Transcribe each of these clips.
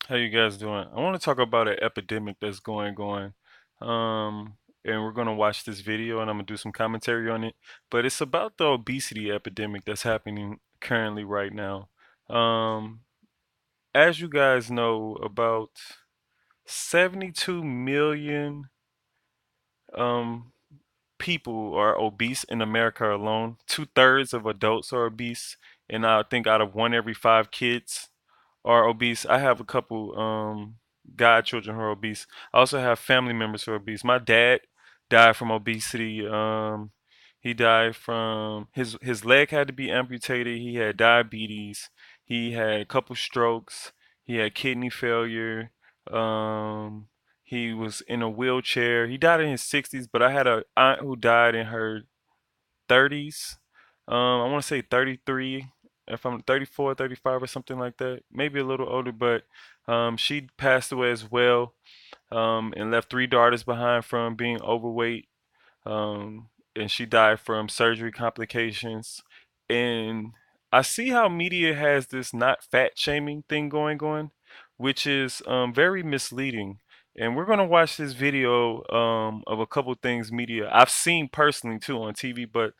How you guys doing? I want to talk about an epidemic that's going. And we're gonna watch this video, and I'm gonna do some commentary on it. But it's about the obesity epidemic that's happening currently right now. Um, as you guys know, about 72 million um people are obese in America alone. Two-thirds of adults are obese, and I think out of one every five kids are obese. I have a couple godchildren who are obese. I also have family members who are obese. My dad died from obesity. He died from his leg had to be amputated. He had diabetes. He had a couple strokes. He had kidney failure. Um, he was in a wheelchair. He died in his 60s, but I had a aunt who died in her 30s. I want to say 33, if I'm 34, 35 or something like that. Maybe a little older, but she passed away as well, and left three daughters behind from being overweight, and she died from surgery complications. And I see how media has this not fat shaming thing going on, which is very misleading. And we're gonna watch this video of a couple things media I've seen personally too on TV, but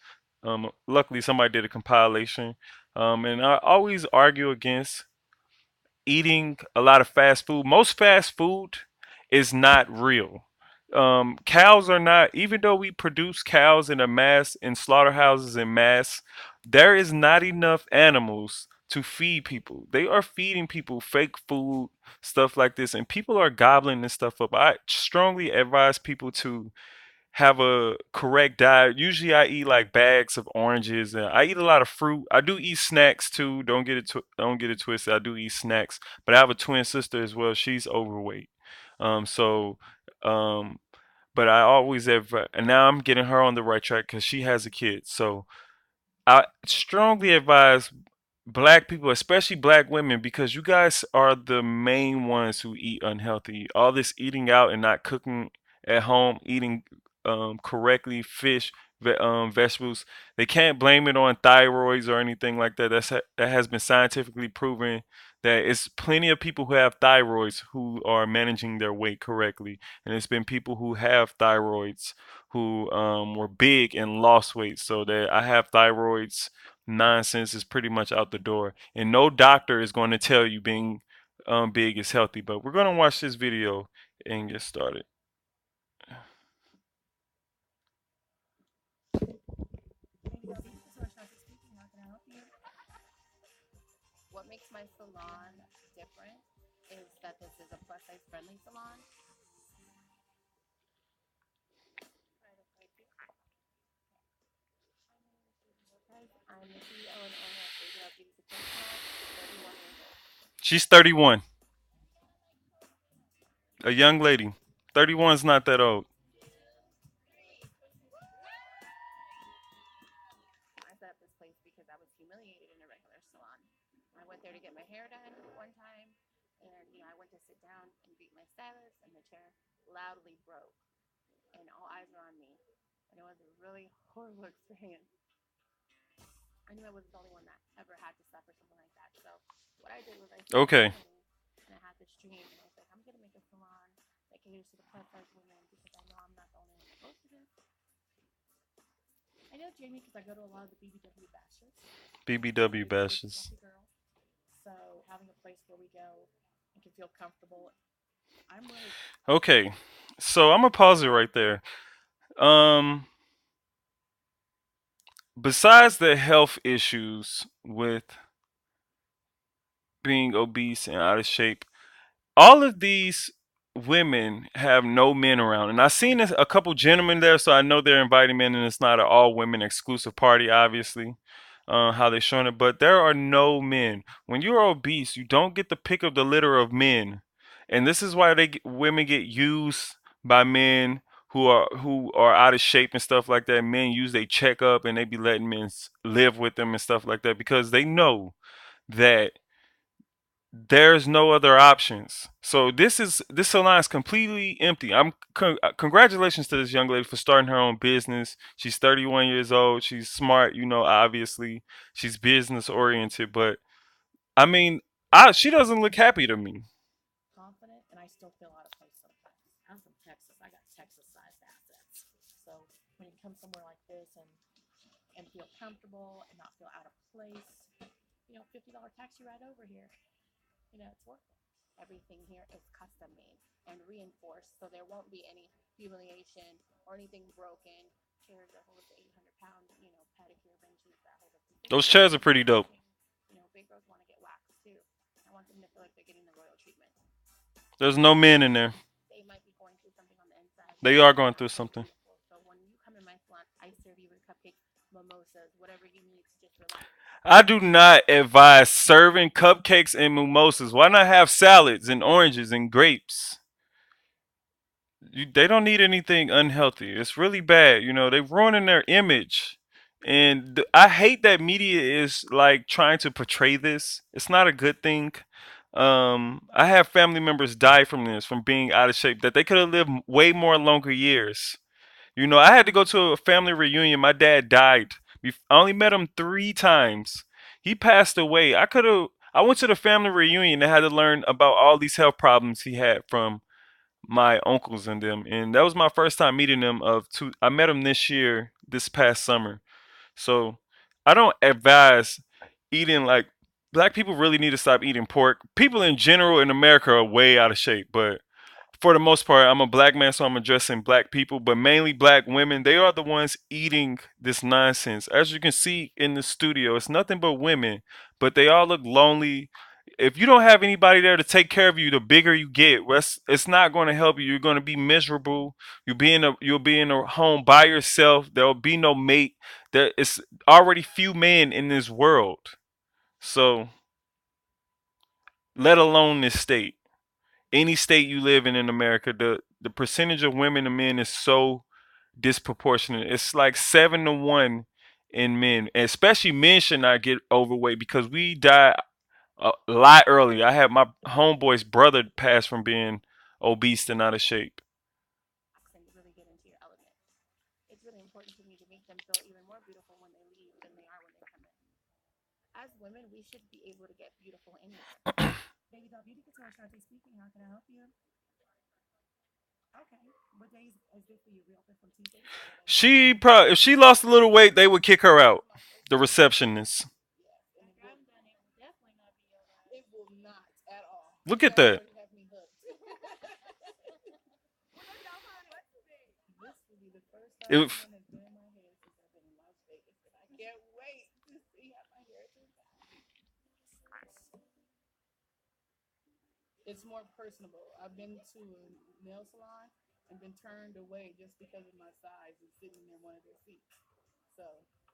luckily somebody did a compilation. And I always argue against eating a lot of fast food. Most fast food is not real. Cows are not, even though we produce cows in a mass in slaughterhouses in mass, there is not enough animals to feed people. They are feeding people fake food, stuff like this, and people are gobbling this stuff up. I strongly advise people to have a correct diet. Usually I eat like bags of oranges and I eat a lot of fruit. I do eat snacks too. Don't get it twisted. I do eat snacks. But I have a twin sister as well. She's overweight. So um but I always have and now I'm getting her on the right track cuz she has a kid. So I strongly advise black people, especially black women, because you guys are the main ones who eat unhealthy. All this eating out and not cooking at home, eating correctly, fish, vegetables. They can't blame it on thyroids or anything like that. That has been scientifically proven that it's plenty of people who have thyroids who are managing their weight correctly, and it's been people who have thyroids who were big and lost weight. So that I have thyroids nonsense is pretty much out the door. And no doctor is going to tell you being big is healthy. But we're going to watch this video and get started. What makes my salon different is that this is a plus size friendly salon. I'm the CEO and owner of ABL Beauty Support Salon, 31 years old. She's 31, a young lady. 31 is not that old. I set up this place because I was humiliated in a regular salon. I went there to get my hair done one time, and I went to sit down and greet my stylist, and the chair loudly broke, and all eyes were on me. And it was a really horrible experience. I knew I wasn't the only one that ever had to suffer something like that. So what I did was I started Okay. training, and I had this dream, and I was like, I'm gonna make a salon that caters to the plus size women because I know I'm not the only one supposed to do. I know Jamie because I go to a lot of the BBW bashes, BBW Big Big bashes. Fluffy Girl. So having a place where we go and can feel comfortable, I'm really Okay. So I'm going to pause it right there. Um, Besides the health issues with being obese and out of shape, all of these women have no men around. And I've seen a couple gentlemen there, so I know they're inviting men, and it's not an all women exclusive party, obviously, how they're showing it. But there are no men. When you're obese, you don't get the pick of the litter of men. And this is why women get used by men who are out of shape and stuff like that. Men use they checkup and they be letting men live with them and stuff like that because they know that there's no other options. So this salon is completely empty. Congratulations to this young lady for starting her own business. She's 31 years old. She's smart, obviously. She's business oriented, but I mean, she doesn't look happy to me. come somewhere like this and feel comfortable and not feel out of place, $50 taxi ride over here, it's worth it. Everything here is custom made and reinforced, so there won't be any humiliation or anything broken. Chairs that hold up to 800 pounds, pedicure benches that hold up to Those 50 chairs are pounds. pretty dope. Big girls want to get waxed too. I want them to feel like they're getting the royal treatment. There's no men in there. They might be going through something on the inside, but They they are come going out through feeling something. beautiful. So when you come in my salon, I serve you with cupcakes, mimosas, whatever you need to just relax. I do not advise serving cupcakes and mimosas. Why not have salads and oranges and grapes? They don't need anything unhealthy. It's really bad. They're ruining their image. And I hate that media is like trying to portray this. It's not a good thing. I have family members die from this, from being out of shape, that they could have lived way more longer years. I had to go to a family reunion. My dad died. I only met him 3 times. He passed away. I could have. I went to the family reunion and had to learn about all these health problems he had from my uncles and them, and that was my first time meeting them. I met them this year, this past summer. So I don't advise eating like black people really need to stop eating pork. People in general in America are way out of shape, but for the most part, I'm a black man, so I'm addressing black people, but mainly black women. They are the ones eating this nonsense. As you can see in the studio, it's nothing but women, but they all look lonely. If you don't have anybody there to take care of you, the bigger you get, it's not going to help you. You're going to be miserable. You'll be in a home by yourself. There will be no mate. There is already few men in this world, so let alone this state. Any state you live in America, the percentage of women to men is so disproportionate. It's like 7 to 1 in men. And especially men should not get overweight because we die a lot early. I had my homeboy's brother pass from being obese and out of shape. And really get into your element. It's really important to me to make them feel even more beautiful when they leave than they are when they come in. As women, we should be able to get beautiful anywhere. Baby Doll Beauty Couture, Shante speaking. How can I help you? Okay. What days is good for you? We open from Tuesday to Saturday. She probably, if she lost a little weight, they would kick her out. The receptionist. Yeah. And it will, definitely not be your last. It will not at all. Look You at guys that. already have me hooked. Well, y'all already went to me. This will be the first time If someone has been in my hair since I've been in Las Vegas, and I can't wait to see how my hair turns out. It's more personable. I've been to a nail salon and been turned away just because of my size and sitting in one of their seats. So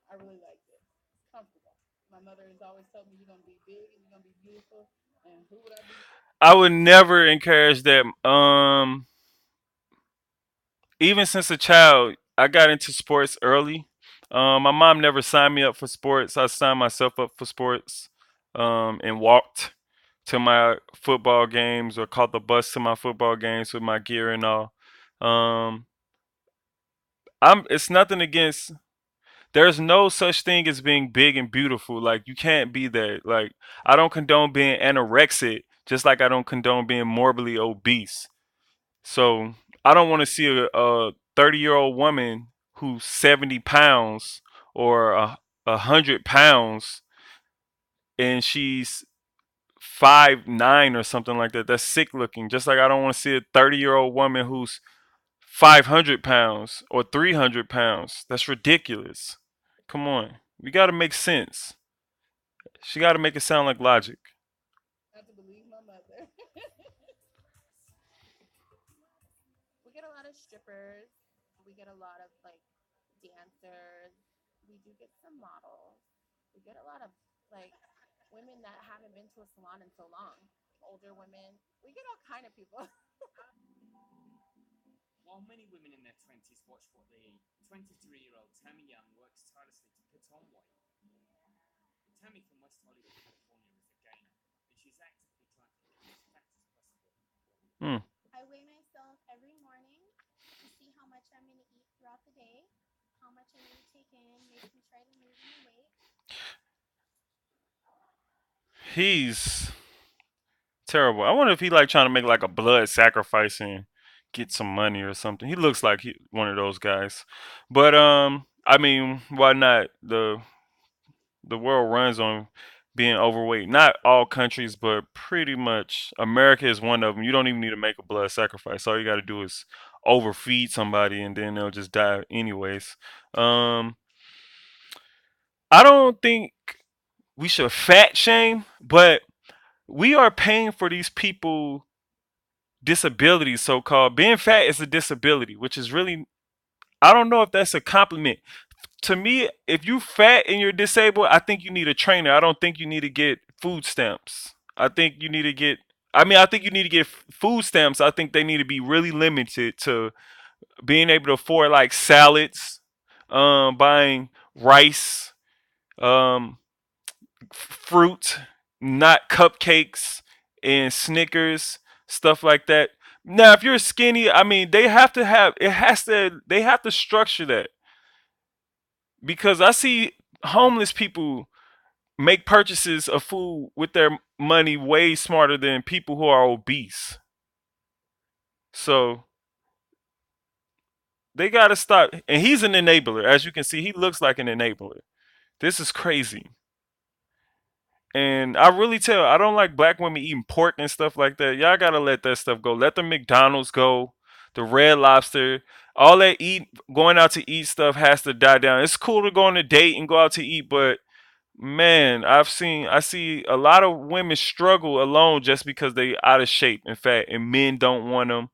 I really like it. It's comfortable. My mother has always told me you're gonna be big and you're gonna be beautiful. And who would I be? I would never encourage that. Even since a child, I got into sports early. My mom never signed me up for sports. I signed myself up for sports, and walked to my football games or caught the bus to my football games with my gear and all. Um, It's nothing against. There's no such thing as being big and beautiful. Like you can't be that. Like I don't condone being anorexic, just like I don't condone being morbidly obese. So I don't want to see a 30-year-old woman who's 70 pounds or 100 pounds and she's 5'9" or something like that. That's sick looking. Just like I don't want to see a 30-year-old woman who's 500 pounds or 300 pounds. That's ridiculous. Come on. We got to make sense. She got to make it sound like logic. Not to believe my mother. We get a lot of strippers. We get a lot of like dancers. We do get some models. We get a lot of like women that haven't been to a salon in so long. Older women. We get all kind of people. While many women in their 20s watch what the 23-year-old Tammy Young works tirelessly to put on weight, Tammy from West Hollywood, California is a gainer, and she's actively trying to look as fat as possible. Hmm. I weigh myself every morning to see how much I'm going to eat throughout the day, how much I need to take in, maybe try to lose my weight. He's terrible. I wonder if he like trying to make like a blood sacrificing get some money or something. He looks like one of those guys. But I mean, why not? The world runs on being overweight. Not all countries, but pretty much America is one of them. You don't even need to make a blood sacrifice. All you got to do is overfeed somebody, and then they'll just die anyways. Um, I don't think we should fat shame, but we are paying for these people disabilities, so called. Being fat is a disability, which is really, I don't know if that's a compliment. To me, if you fat and you're disabled, I think you need a trainer. I don't think you need to get food stamps. I think you need to get, I mean, I think you need to get food stamps. I think they need to be really limited to being able to afford like salads, buying rice, um, fruit, not cupcakes and Snickers, stuff like that. Now, if you're skinny, I mean, they have to have it has to they have to structure that because I see homeless people make purchases of food with their money way smarter than people who are obese. So they got to stop. And he's an enabler. As you can see, he looks like an enabler. This is crazy. And I really tell, I don't like black women eating pork and stuff like that. Y'all gotta let that stuff go. Let the McDonald's go, the Red Lobster, all that going out to eat stuff has to die down. It's cool to go on a date and go out to eat, but man, I see a lot of women struggle alone just because they out of shape. In fact, and men don't want them,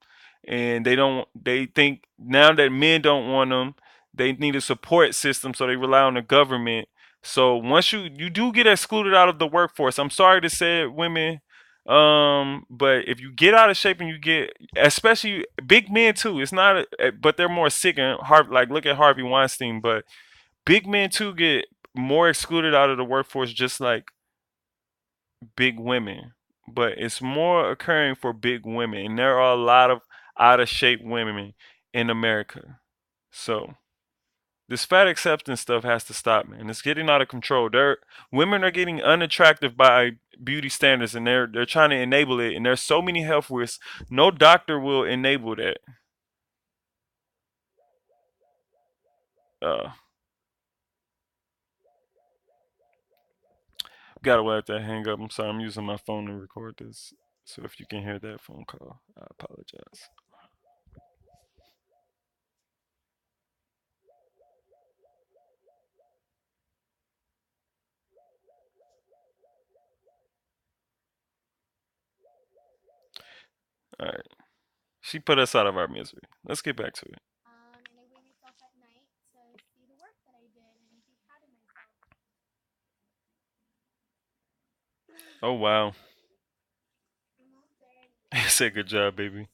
and they think now that men don't want them, they need a support system, so they rely on the government. So once you do get excluded out of the workforce, I'm sorry to say it, women, but if you get out of shape and you get, especially big men too, it's not, but they're more sick and like look at Harvey Weinstein, but big men too get more excluded out of the workforce just like big women. But it's more occurring for big women. And there are a lot of out of shape women in America. So this fat acceptance stuff has to stop, man. It's getting out of control. Women are getting unattractive by beauty standards and they're trying to enable it and there's so many health risks. No doctor will enable that. Uh Gotta let that hang up. I'm sorry, I'm using my phone to record this. So if you can hear that phone call, I apologize. All right. She put us out of our misery. Let's get back to it. And I weigh myself at night to see the work that I did and be proud of myself. Oh wow. Almost there. Say good job, baby.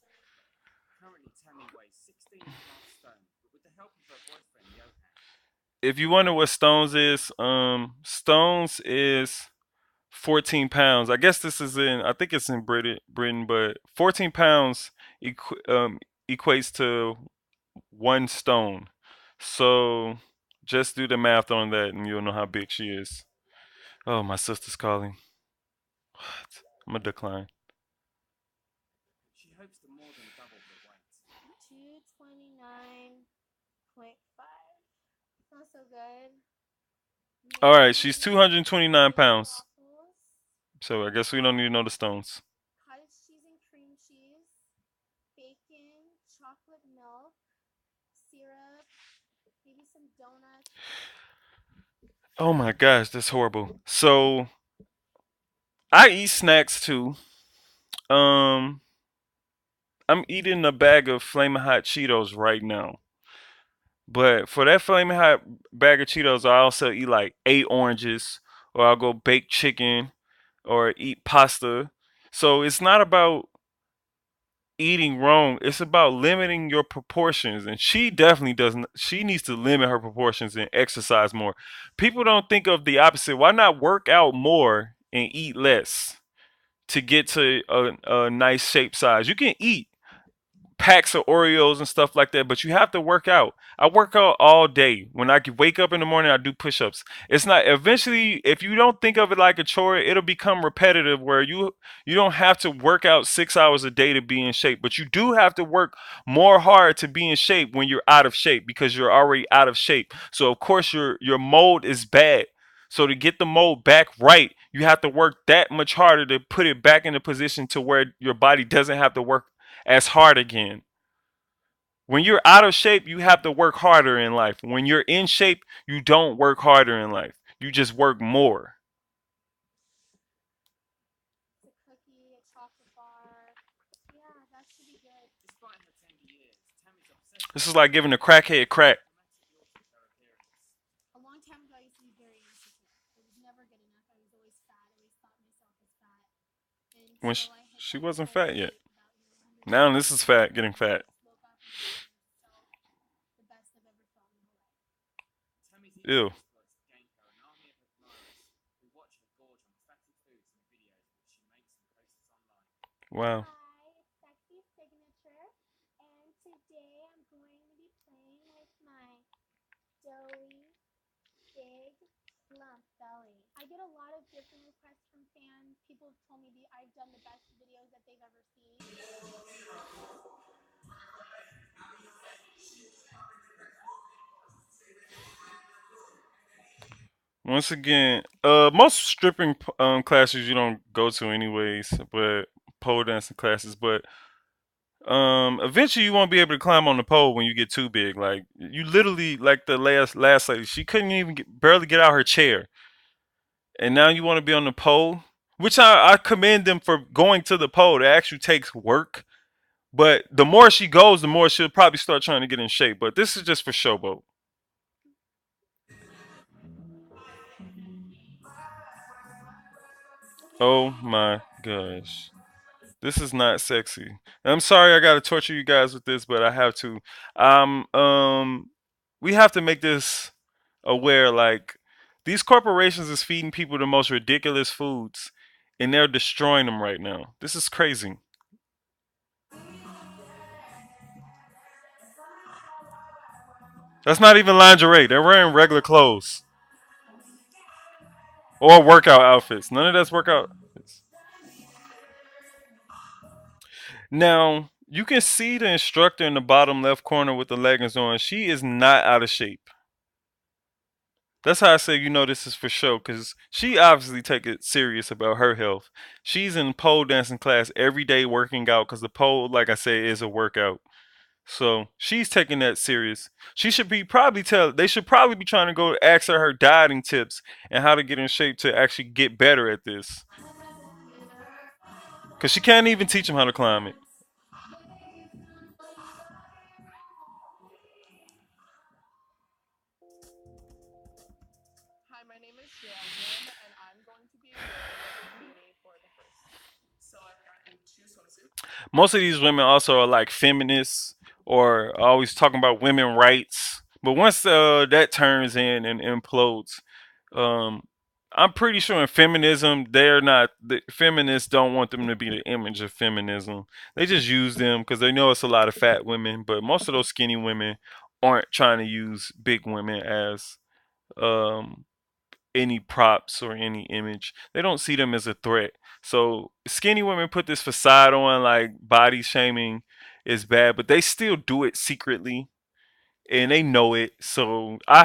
Currently, Tammy weighs 16.5 stone, but with the help of her boyfriend, Johan, If you wonder what Stones is 14 pounds. I guess this is in, I think it's in Britain, but 14 pounds equates to 1 stone. So just do the math on that and you'll know how big she is. Oh, my sister's calling. What? I'm gonna decline. she hopes to more than double her weight. 229.5. It's not so good. All right, Maybe she's 229 pounds. waffles, So I guess we don't need to know the stones. cottage cheese and cream cheese, bacon, chocolate milk, syrup, maybe some donuts. Oh my gosh, that's horrible. So I eat snacks too. Um, I'm eating a bag of flaming hot Cheetos right now. But for that flaming hot bag of Cheetos, I also eat like 8 oranges, or I'll go bake chicken, or eat pasta. So it's not about eating wrong. It's about limiting your proportions. And she definitely doesn't. She needs to limit her proportions and exercise more. People don't think of the opposite. Why not work out more and eat less to get to a nice shape size? You can eat. packs of Oreos and stuff like that, but you have to work out. I work out all day. When I wake up in the morning, I do push-ups. It's not eventually if you don't think of it like a chore, it'll become repetitive where you don't have to work out 6 hours a day to be in shape, but you do have to work more hard to be in shape when you're out of shape because you're already out of shape. So of course your mold is bad. So to get the mold back right, you have to work that much harder to put it back in a position to where your body doesn't have to work as hard again. When you're out of shape, you have to work harder in life. When you're in shape, you don't work harder in life. You just work more. It's a cookie, a chocolate bar. Yeah, that should be good. Despite her tender years, Tammy's obsessed This with is like fitness giving a and crackhead tries to crack. dramatically alter her appearance. A long time ago, I used to be very insecure. I was never good enough. I was always fat. I always thought myself as fat When until I hit she that wasn't goal fat yet. weight about 110 Now this is fat, pounds, getting and I fat. just woke up and felt the best I've ever felt in my whole life. Tammy's Ew. eating exploits have gained her an army of admirers who watch her gorge on fatty foods in the videos which she makes and posts online. Wow. Hi, it's Sexy Signature, and today I'm going to be playing with my doughy, big, plump belly. I get a lot of different requests from fans. People have told me I've done the best videos that they've ever seen. Once again, most stripping classes you don't go to anyways, but pole dancing classes. But eventually you won't be able to climb on the pole when you get too big. Like you literally, like the last lady, she couldn't even barely get out her chair, and now you want to be on the pole, which I commend them for going to the pole. It actually takes work, but the more she goes, the more she'll probably start trying to get in shape. But this is just for showboat. Oh my gosh. This is not sexy. And I'm sorry I gotta torture you guys with this, but I have to. We have to make this aware. Like these corporations is feeding people the most ridiculous foods, and they're destroying them right now. This is crazy. That's not even lingerie. They're wearing regular clothes or workout outfits. None of that's workout outfits. Now you can see the instructor in the bottom left corner with the leggings on. She is not out of shape. That's how I say this is for show because she obviously take it serious about her health. She's in pole dancing class every day working out because the pole, like I say, is a workout. So she's taking that serious. She should be probably tell they should probably be trying to go ask her dieting tips and how to get in shape to actually get better at this. Cause she can't even teach them how to climb it. Hi, my name is Jasmine, and I'm going to be wearing a bikini for the first time. So I've gotten two swimsuits. Most of these women also are like feminists or always talking about women rights. But once that turns in and implodes, um, I'm pretty sure in feminism, they're not the feminists don't want them to be the image of feminism. They just use them because they know it's a lot of fat women, but most of those skinny women aren't trying to use big women as um, any props or any image. They don't see them as a threat. So skinny women put this facade on like body shaming is bad, but they still do it secretly and they know it. So I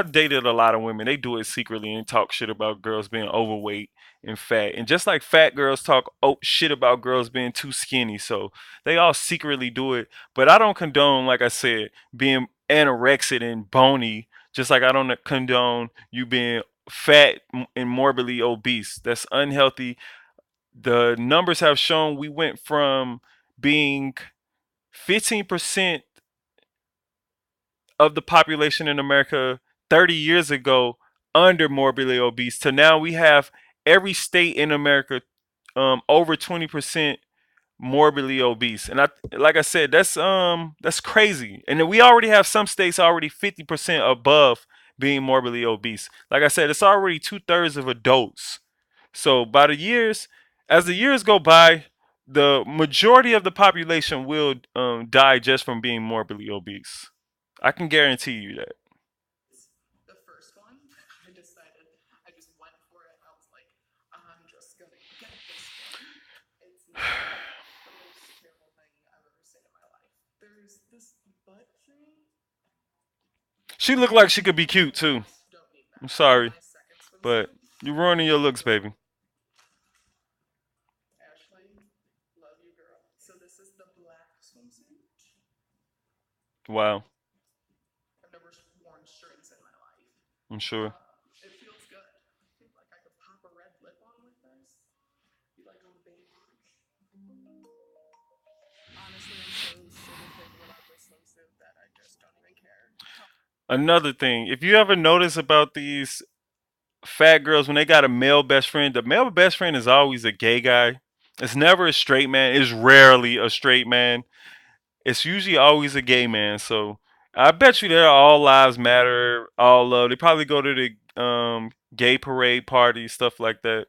dated a lot of women. They do it secretly and talk shit about girls being overweight and fat. And just like fat girls talk shit about girls being too skinny. So they all secretly do it. But I don't condone, like I said, being anorexic and bony. Just like I don't condone you being fat and morbidly obese. That's unhealthy. The numbers have shown we went from being 15% of the population in America 30 years ago under morbidly obese to now we have every state in America over 20% morbidly obese. And I like I said that's crazy. And then we already have some states already 50% above being morbidly obese. Like I said, it's already two-thirds of adults. So by the years as the years go by, The majority of the population will die just from being morbidly obese. I can guarantee you that. She looked like she could be cute too. I'm sorry, but you're ruining your looks, baby. Wow, I'm sure. Another thing, if you ever notice about these fat girls when they got a male best friend, the male best friend is always a gay guy. It's never a straight man. It's rarely a straight man. It's usually always a gay man. So I bet you they're all lives matter, all love. They probably go to the gay parade parties, stuff like that.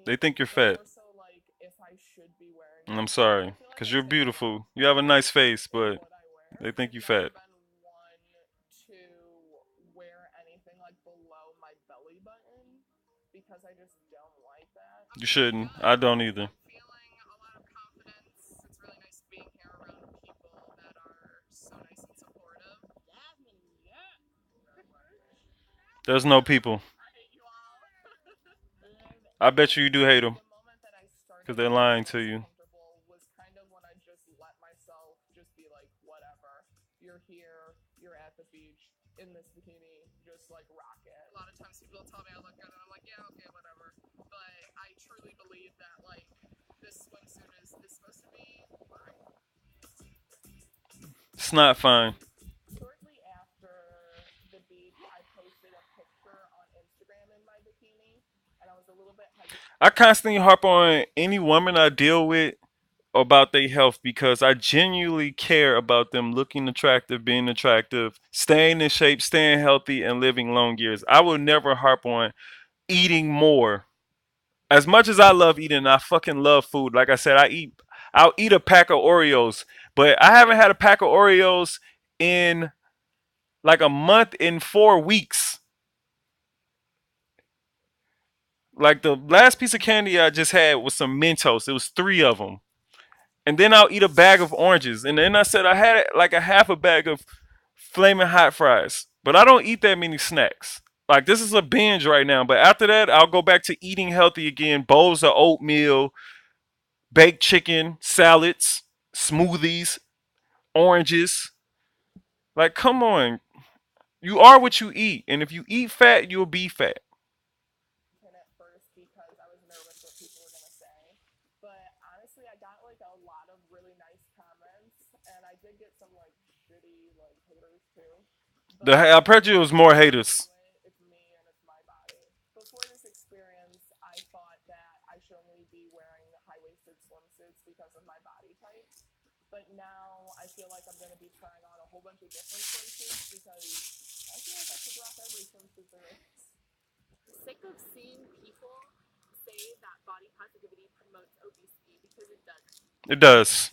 They think you're fat. I'm sorry, cause you're beautiful. You have a nice face, but they think you fat. You shouldn't. I don't either. There's no people. I bet you do hate them, cause they're lying to you. It's not fine. I constantly harp on any woman I deal with about their health because I genuinely care about them looking attractive, being attractive, staying in shape, staying healthy, and living long years. I will never harp on eating more. As much as I love eating, I fucking love food. Like I said, I'll eat a pack of Oreos, but I haven't had a pack of Oreos in like a month in 4 weeks. Like the last piece of candy I just had was some Mentos. It was three of them. And then I'll eat a bag of oranges. And then I said I had like a half a bag of flaming hot fries. But I don't eat that many snacks. Like this is a binge right now. But after that, I'll go back to eating healthy again. Bowls of oatmeal, baked chicken, salads, smoothies, oranges. Like, come on. You are what you eat. And if you eat fat, you'll be fat. I bet you it was more haters. It does.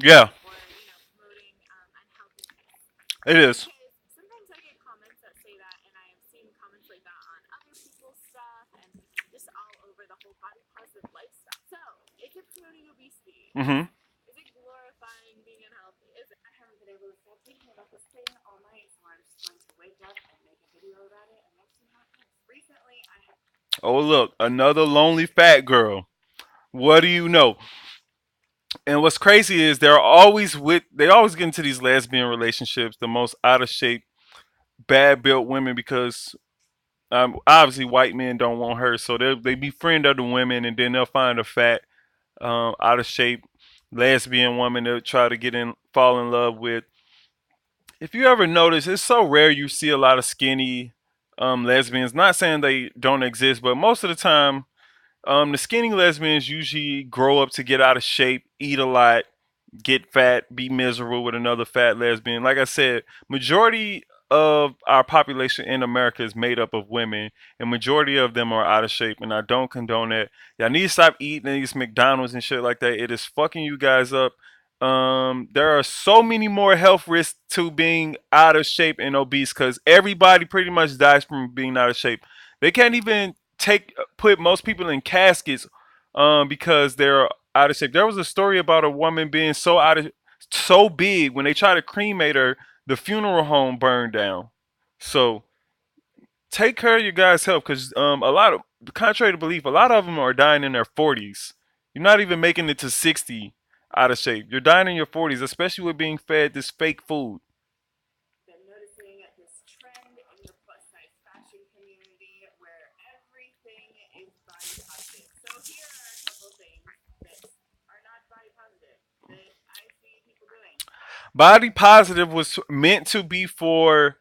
Yeah, it is. Mm-hmm. Oh, look, another lonely fat girl. What do you know? And what's crazy is they always get into these lesbian relationships, the most out of shape, bad built women because obviously white men don't want her, so they befriend other women, and then they'll find a fat, out of shape lesbian woman they'll try to fall in love with. If you ever notice, it's so rare you see a lot of skinny lesbians. Not saying they don't exist, but most of the time, the skinny lesbians usually grow up to get out of shape, eat a lot, get fat, be miserable with another fat lesbian. Like I said, majority of our population in America is made up of women, and majority of them are out of shape. And I don't condone that. Y'all need to stop eating these McDonald's and shit like that. It is fucking you guys up. There are so many more health risks to being out of shape and obese because everybody pretty much dies from being out of shape. They can't even put most people in caskets because they're out of shape. There was a story about a woman being so big when they tried to cremate her, the funeral home burned down. So take care of your guys' health because contrary to belief, a lot of them are dying in their 40s. You're not even making it to 60 out of shape. You're dying in your 40s, especially with being fed this fake food. Been noticing this trend in the plus size fashion community where everything is body positive. So here are a couple things that are not body positive that I see people doing. Body positive was meant to be for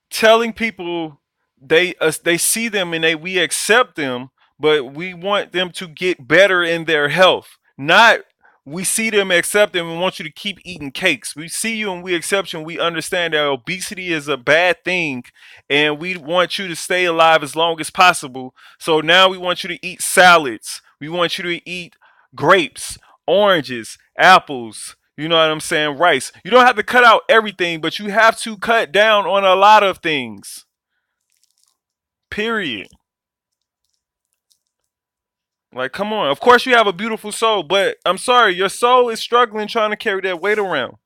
telling people they see them and we accept them, but we want them to get better in their health. Not we see them, accept them, and want you to keep eating cakes. We see you and we accept you, and we understand that obesity is a bad thing, and we want you to stay alive as long as possible. So now we want you to eat salads. We want you to eat grapes, oranges, apples. You know what I'm saying? Rice. You don't have to cut out everything, but you have to cut down on a lot of things. Period. Like, come on. Of course, you have a beautiful soul, but I'm sorry, your soul is struggling trying to carry that weight around.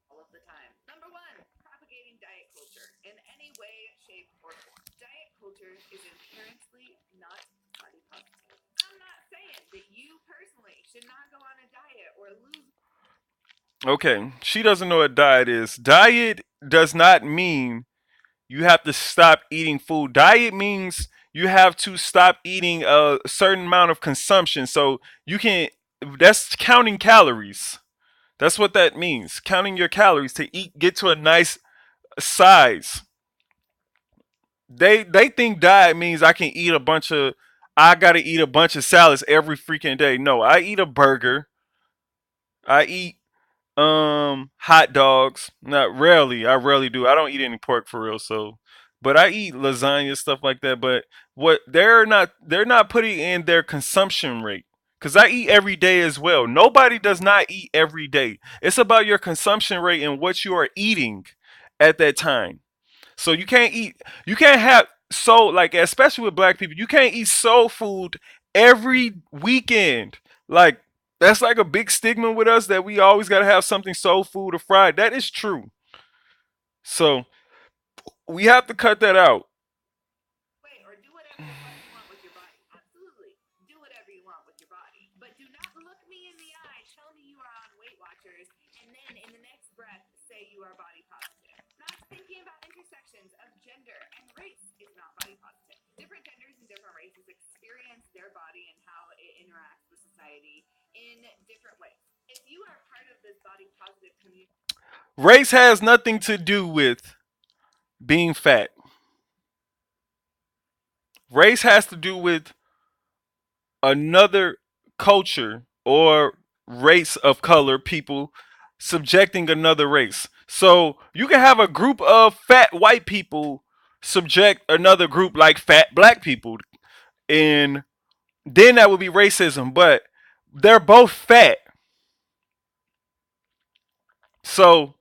All of the time. Number one, propagating diet culture in any way, shape, or form. Diet culture is inherently not body positive. I'm not saying that you personally should not go on a diet or lose. Okay, she doesn't know what diet is. Diet does not mean you have to stop eating food. Diet means you have to stop eating a certain amount of consumption. So that's counting calories. That's what that means. Counting your calories to get to a nice size. They think diet means I gotta eat a bunch of salads every freaking day. No, I eat a burger. I eat hot dogs. Not rarely. I rarely do. I don't eat any pork for real, so but I eat lasagna, stuff like that. But what they're not putting in their consumption rate. Cause I eat every day as well. Nobody does not eat every day. It's about your consumption rate and what you are eating at that time. So you can't have like especially with black people, you can't eat soul food every weekend. Like that's like a big stigma with us that we always gotta have something soul food or fried. That is true. So we have to cut that out. Way or do whatever the fuck you want with your body. Absolutely. Do whatever you want with your body. But do not look me in the eye, tell me you are on Weight Watchers, and then in the next breath say you are body positive. Not thinking about intersections of gender and race is not body positive. Different genders and different races experience their body and how it interacts with society in different ways. If you are part of this body positive community, Race has nothing to do with being fat. Race has to do with another culture or race of color people subjecting another race. So you can have a group of fat white people subject another group like fat black people, and then that would be racism. But they're both fat. So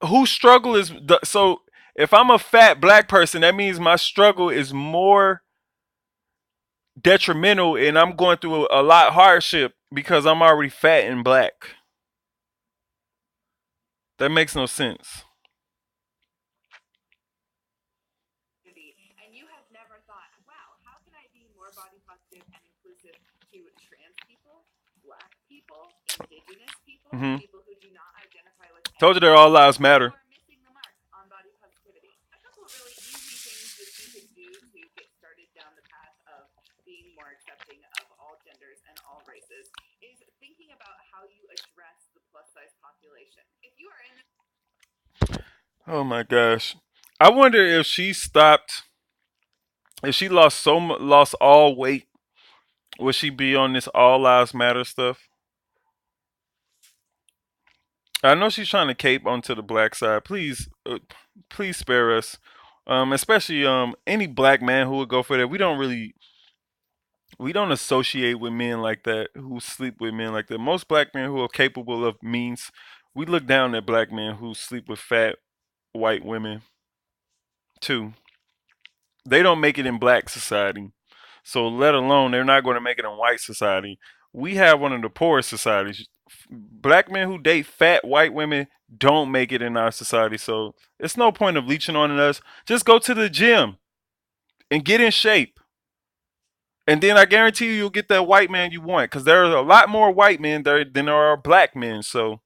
whose struggle is so if I'm a fat black person, that means my struggle is more detrimental and I'm going through a lot hardship because I'm already fat and black. That makes no sense. and you have never thought, wow, how can I be more body positive and inclusive to trans people? Hmm. people who do not identify with Told any you they're all gender, lives you matter. are missing the mark on body positivity. A couple of really easy things that you can do to get started down the path of being more accepting of all genders and all races is thinking about how you address the plus size population. If you are in Oh my gosh. I wonder if she stopped, if she lost lost all weight, would she be on this all lives matter stuff? I know she's trying to cape onto the black side. Please, please spare us. Especially any black man who would go for that. We don't associate with men like that who sleep with men like that. Most black men who are capable of means, we look down at black men who sleep with fat white women too. They don't make it in black society. So let alone they're not going to make it in white society. We have one of the poorest societies. Black men who date fat white women don't make it in our society. So it's no point of leeching on us. Just go to the gym and get in shape. And then I guarantee you'll get that white man you want. Because there are a lot more white men there than there are black men. So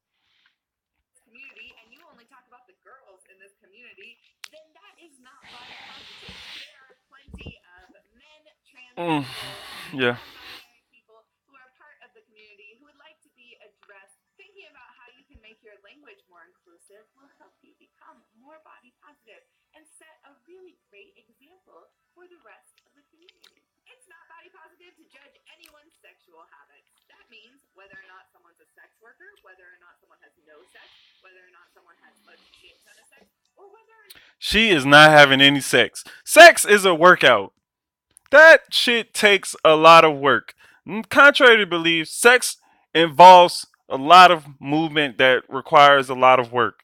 community and you only talk about the girls in this community, then that is not body positive. There are plenty of men, trans mm, people, and yeah. non binary people who are part of the community who would like to be addressed. Thinking about how you can make your language more inclusive will help you become more body positive and set a really great example for the rest of the community. It's not body positive to judge anyone's sexual habits. That means whether or not someone's a sex worker, whether or not someone has no sex, whether or not someone has a shit ton of sex, or whether or not She is not having any sex. Sex is a workout. That shit takes a lot of work. Contrary to belief, sex involves a lot of movement that requires a lot of work.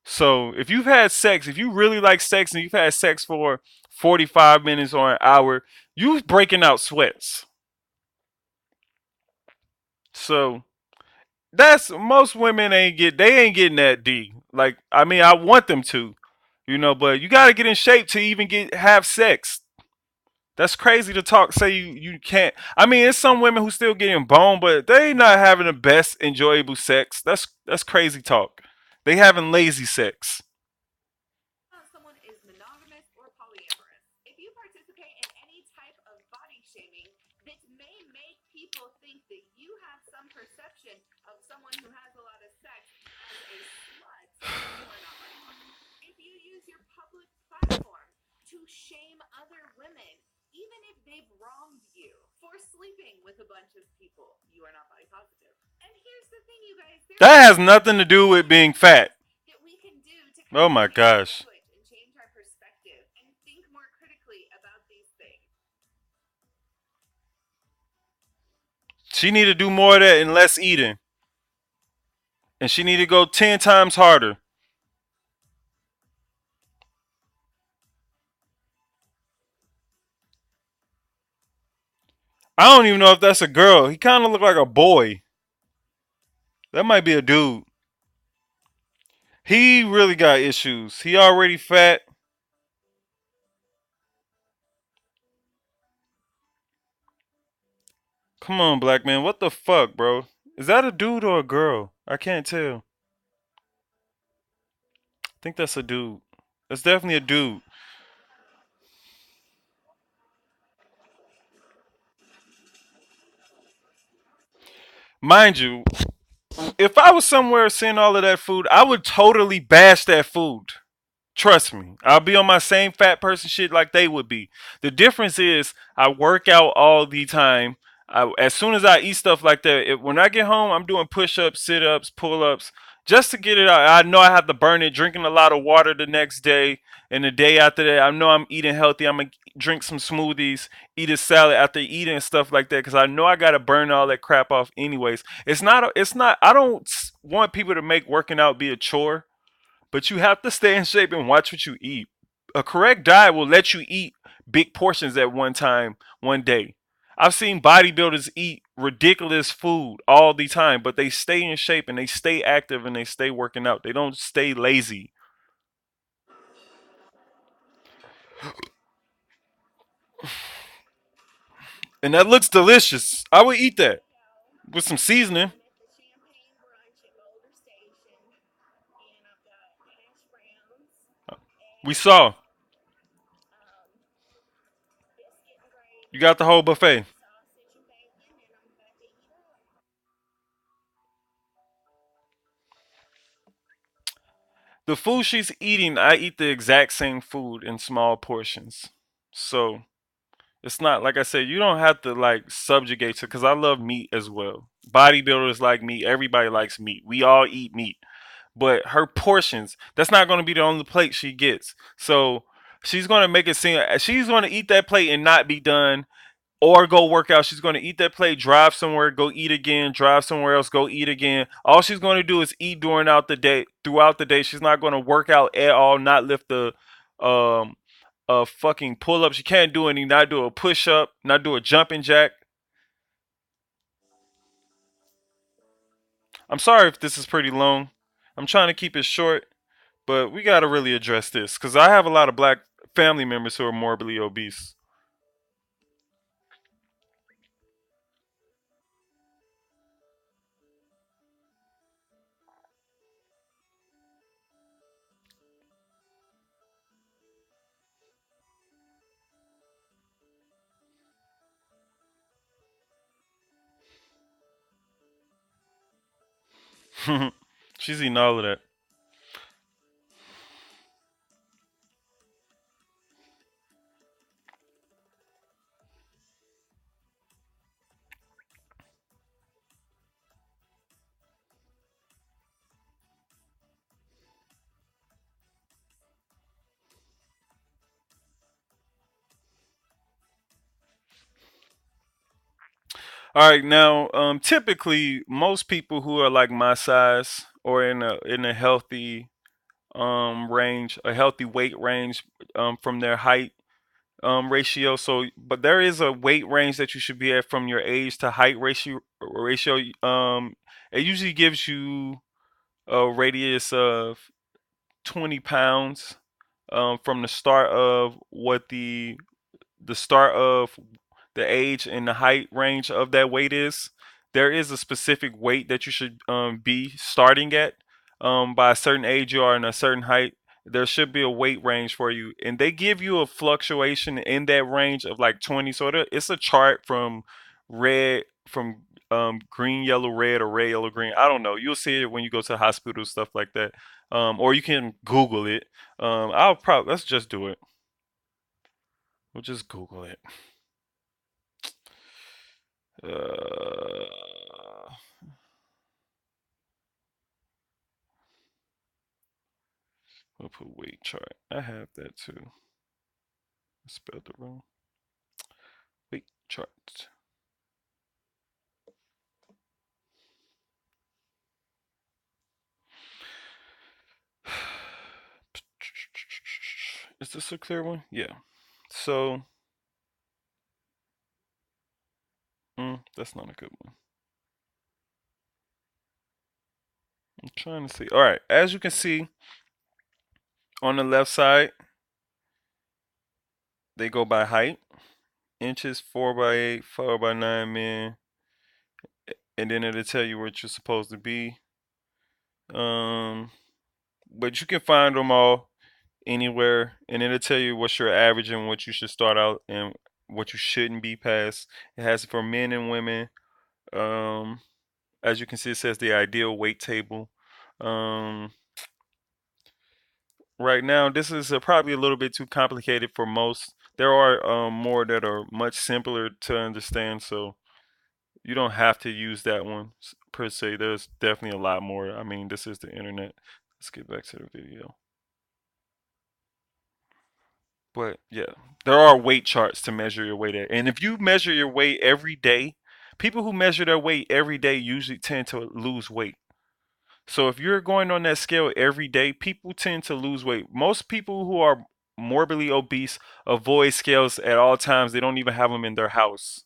So if you've had sex, if you really like sex and you've had sex for 45 minutes or an hour, you breaking out sweats. So that's most women they ain't getting that D. Like I mean I want them to, but you gotta get in shape to even have sex. That's crazy to talk. Say you can't. I mean, it's some women who still getting boned, but they not having the best enjoyable sex. That's crazy talk. They having lazy sex. someone is monogamous or polyamorous. If you participate in any type of body shaming that may make people think that you have some perception of someone who has a lot of sex as a slut, then you are not body positive. If you use your public platform to shame other women, even if they've wronged you for sleeping with a bunch of people, you are not body positive. And here's the thing, you guys, there are That has so nothing to many do with things being fat. that we can do to kind Oh of my change our gosh. language and change our perspective and think more critically about these things. She need to do more of that and less eating, and she need to go 10 times harder. I don't even know if that's a girl. He kind of look like a boy. That might be a dude. He really got issues. He already fat. Come on, black man. What the fuck, bro? Is that a dude or a girl? I can't tell. I think that's a dude. That's definitely a dude. Mind you, if I was somewhere seeing all of that food, I would totally bash that food. Trust me, I'll be on my same fat person shit like they would be. The difference is I work out all the time. As soon as I eat stuff like that, when I get home, I'm doing push-ups, sit-ups, pull-ups, just to get it out. I know I have to burn it, drinking a lot of water the next day, and the day after that, I know I'm eating healthy. I'm gonna drink some smoothies, eat a salad after eating and stuff like that, because I know I gotta burn all that crap off anyways. It's not. I don't want people to make working out be a chore, but you have to stay in shape and watch what you eat. A correct diet will let you eat big portions at one time, one day. I've seen bodybuilders eat ridiculous food all the time, but they stay in shape and they stay active and they stay working out. They don't stay lazy. And that looks delicious. I would eat that with some seasoning. We and saw. um, biscuit and You got gravy, the whole buffet. sausage and bacon, and I'm about to eat up. The food she's eating, I eat the exact same food in small portions. So it's not like I said, you don't have to like subjugate to because I love meat as well. Bodybuilders like meat. Everybody likes meat. We all eat meat. But her portions, that's not going to be the only plate she gets. So she's going to make it seem she's going to eat that plate and not be done or go work out. She's going to eat that plate, drive somewhere, go eat again, drive somewhere else, go eat again. All she's going to do is eat during out the day. Throughout the day, she's not going to work out at all, not lift the um a fucking pull up. She can't do any, not do a push up, not do a jumping jack. I'm sorry if this is pretty long. I'm trying to keep it short, but we got to really address this because I have a lot of black family members who are morbidly obese. She's eating all of that. All right, now typically most people who are like my size or in a healthy range, a healthy weight range from their height ratio. So, but there is a weight range that you should be at from your age to height ratio. It usually gives you a radius of 20 pounds from the start of what the start of the age and the height range of that weight is. There is a specific weight that you should be starting at. By a certain age, you are in a certain height. There should be a weight range for you, and they give you a fluctuation in that range of like 20. So it's a chart from red, from green, yellow, red, or red, yellow, green. I don't know. You'll see it when you go to the hospital, stuff like that. Or you can Google it. I'll probably let's just do it. We'll just Google it. Uh, we'll put weight chart. I have that too. I spelled it wrong. Weight chart. Is this a clear one? Yeah. So, that's not a good one. I'm trying to see. All right. As you can see on the left side, they go by height. Inches 4 by 8, 4 by 9 men, and then it'll tell you what you're supposed to be. Um, but you can find them all anywhere, and it'll tell you what's your average and what you should start out and what you shouldn't be past. It has it for men and women. Um, as you can see, it says the ideal weight table. Um, right now, this is probably a little bit too complicated for most. There are more that are much simpler to understand, so you don't have to use that one per se. There's definitely a lot more. I mean, this is the internet. Let's get back to the video. But yeah, there are weight charts to measure your weight at. And if you measure your weight every day, people who measure their weight every day usually tend to lose weight. So if you're going on that scale every day, people tend to lose weight. Most people who are morbidly obese avoid scales at all times. They don't even have them in their house.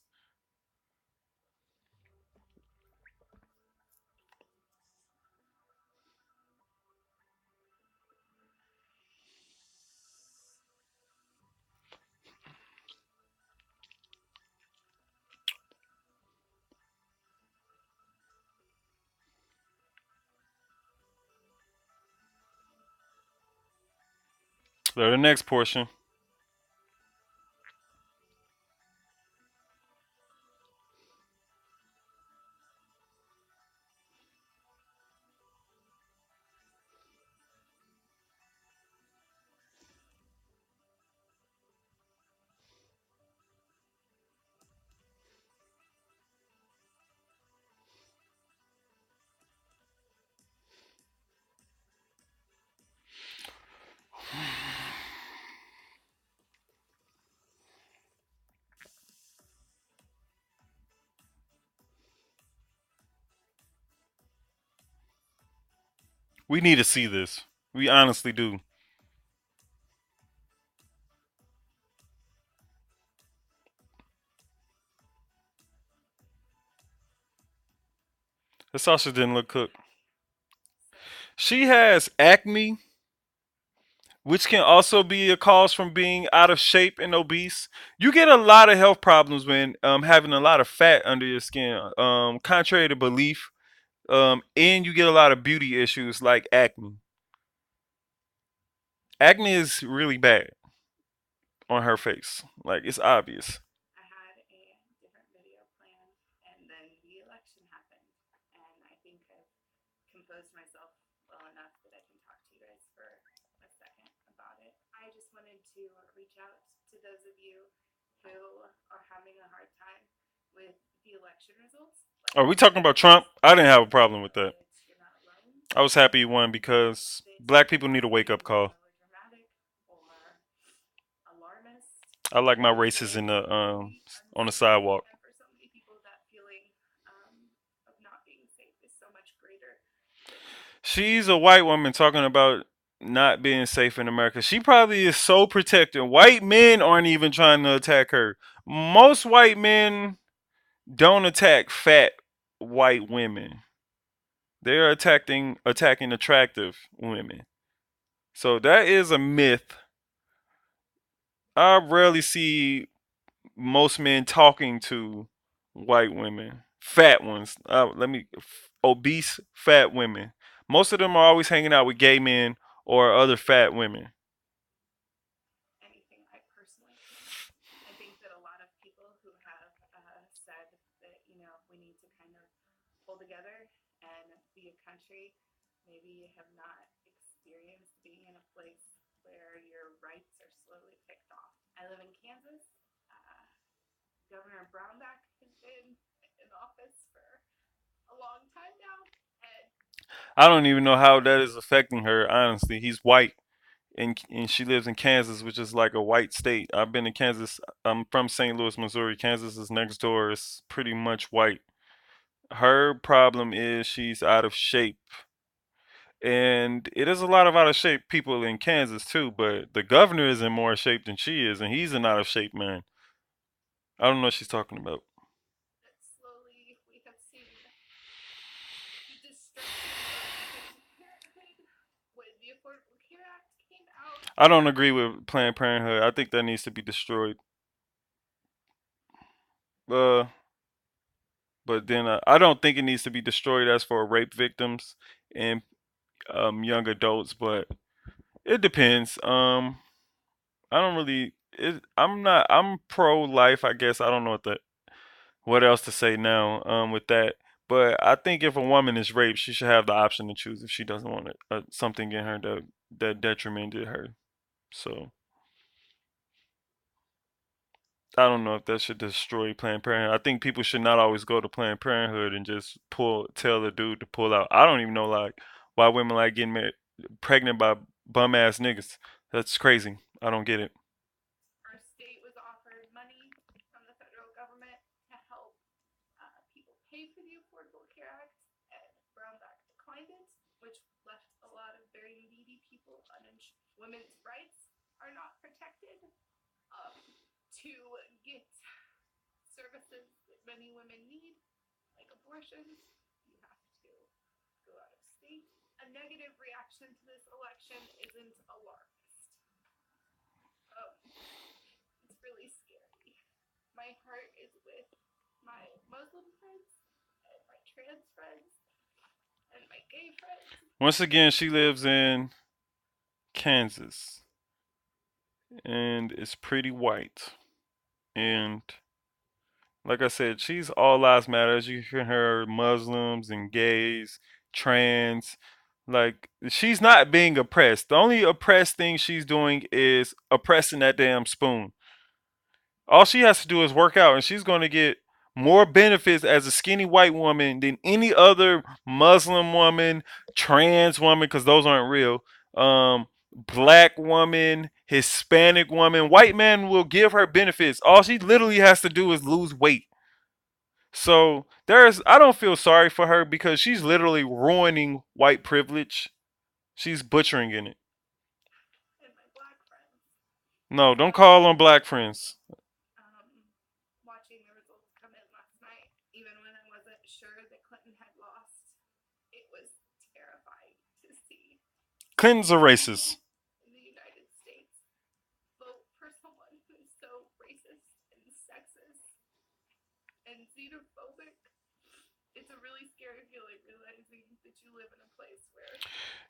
So the next portion. We need to see this. We honestly do. The sausage didn't look cooked. So She has acne, which can also be a cause from being out of shape and obese. You get a lot of health problems when having a lot of fat under your skin, contrary to belief. And you get a lot of beauty issues like acne. Acne is really bad on her face. Like it's obvious. I had a different video planned, and then the election happened, and I think I've composed myself well enough that I can talk to you guys for a second about it. I just wanted to reach out to those of you who are having a hard time with the election results. Let Are me we know talking about Trump? I didn't have a problem with that. that you're not alone, I was happy he won and because that black you people don't need a have to wake be up call. melodramatic or alarmist. I like my It races in is the really on the unsafe, sidewalk. and for so many people, that feeling of not being safe is so much greater than She's a white woman talking about not being safe in America. She probably is so protected. White men aren't even trying to attack her. Most white men don't attack fat white women. They're attacking attractive women. So that is a myth. I rarely see most men talking to white women, fat ones. Obese fat women. Most of them are always hanging out with gay men or other fat women. anything I personally can. I think that a lot of people who have said that, we need to kind of pull together and be a country maybe have not experienced being in a place where your rights are slowly picked off. I live in Kansas. Uh, Governor Brownback has been in office for a long time now, and I don't even know how that is affecting her. Honestly, he's white, and she lives in Kansas, which is like a white state. I've been to Kansas. I'm from St. Louis, Missouri. Kansas is next door. It's pretty much white. Her problem is she's out of shape. And it is a lot of out of shape people in Kansas too, but the governor is in more shape than she is, and he's an out of shape man. I don't know what she's talking about. that slowly we have seen the destruction of Planned Parenthood when the Affordable Care Act came out. I don't agree with Planned Parenthood. I think that needs to be destroyed. Uh, but then I don't think it needs to be destroyed as for rape victims and young adults. But it depends. I don't really. I'm not. I'm pro life. I guess I don't know what else to say now. With that. But I think if a woman is raped, she should have the option to choose if she doesn't want it, something in her that detrimented her. So I don't know if that should destroy Planned Parenthood. I think people should not always go to Planned Parenthood and just tell the dude to pull out. I don't even know like why women like getting pregnant by bum ass niggas. That's crazy. I don't get it. Our state was offered money from the federal government to help people pay for the Affordable Care Act, and Brownback declined it, which left a lot of very needy people uninsured. Women's rights are not protected. To get services that many women need, like abortions, you have to go out of state. A negative reaction to this election isn't alarmist. It's really scary. My heart is with my Muslim friends and my trans friends and my gay friends. Once again, she lives in Kansas. and is pretty white. And like I said, she's all lives matter. As you can hear, Muslims and gays, trans. Like she's not being oppressed. The only oppressed thing she's doing is oppressing that damn spoon. All she has to do is work out, and she's going to get more benefits as a skinny white woman than any other Muslim woman, trans woman, because those aren't real. Black woman, Hispanic woman, white man will give her benefits. All she literally has to do is lose weight. So I don't feel sorry for her because she's literally ruining white privilege. She's butchering in it. And my black friends No, don't call watching on black friends. um, watching the results come in last night, even when I wasn't sure that Clinton had lost, it was terrifying to see Clinton's a people racist. in the United States vote for someone who is so racist and sexist and xenophobic. It's a really scary feeling realizing that you live in a place where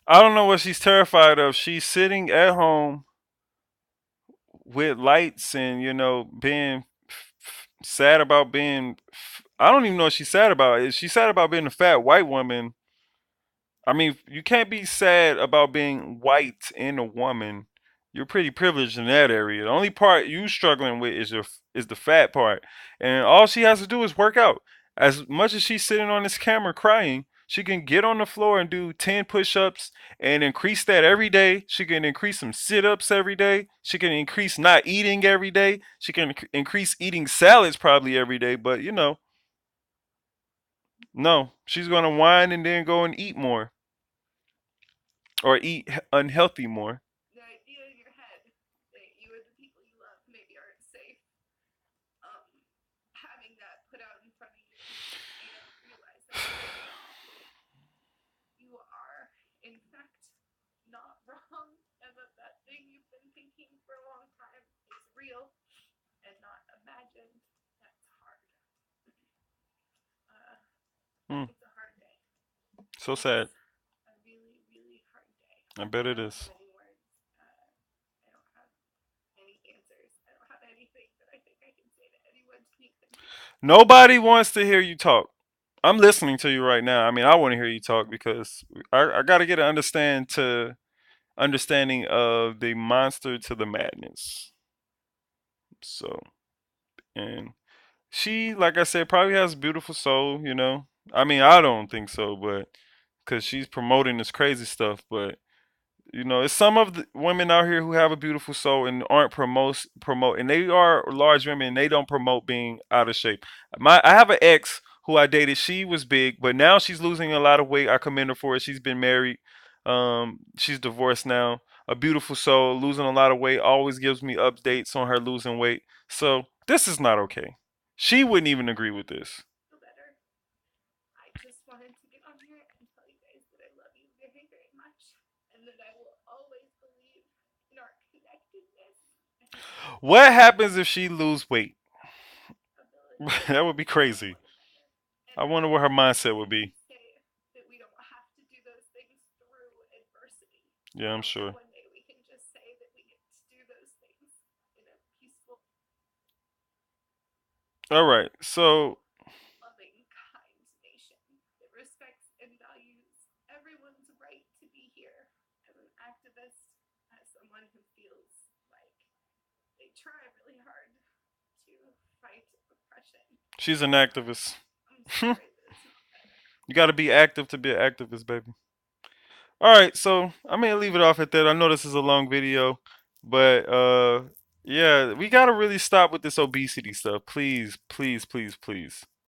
I don't know what she's terrified of. She's sitting at home with lights and, being sad about being. I don't even know what she's sad about. Is she sad about being a fat white woman? I mean, you can't be sad about being white and a woman. You're pretty privileged in that area. The only part you struggling with is the fat part, and all she has to do is work out. As much as she's sitting on this camera crying, she can get on the floor and do 10 push-ups and increase that every day. She can increase some sit-ups every day. She can increase not eating every day. She can increase eating salads probably every day. But no, she's gonna whine and then go and eat more or eat unhealthy more. the idea in your head that you and the people you love maybe aren't safe, um, having that put out in front of you and realizing that you are, in fact, not wrong and that thing you've been thinking for a long time is real and not imagined. That's hard. Uh, Hmm, it's a hard day. so It's sad. a really, really hard day. I bet I it don't have is. any words. I don't have any answers. I don't have anything that I think I can say to anyone to make them feel better. Nobody wants to hear you talk. I'm listening to you right now. I mean, I want to hear you talk because I got to get an understanding of the monster to the madness. So, and she, like I said, probably has a beautiful soul. I mean, I don't think so, but because she's promoting this crazy stuff, but it's some of the women out here who have a beautiful soul and aren't and they are large women and they don't promote being out of shape. I have an ex who I dated. She was big, but now she's losing a lot of weight. I commend her for it. She's been married. She's divorced now. A beautiful soul, losing a lot of weight. Always gives me updates on her losing weight. So this is not okay. She wouldn't even agree with this. Feel better. I just wanted to get on here and tell you guys that I love you very, very much and that I will always believe in our connectedness and What happens if she lose weight? ability That would be to love crazy. one another. And I that wonder what her doesn't mindset would mean to be. say that we don't have to do those things through adversity. Yeah, I I'm hope that sure. one day we can just say that we get to do those things in a peaceful, All right. So, loving, kind nation that respects and values everyone's right to be here. As an activist, as someone who feels like they try really hard to fight oppression, she's an activist. I'm You sorry that it's not better. got to be active to be an activist, baby. All right. So, I'm going to leave it off at that. I know this is a long video, but yeah, we got to really stop with this obesity stuff. Please, please, please, please.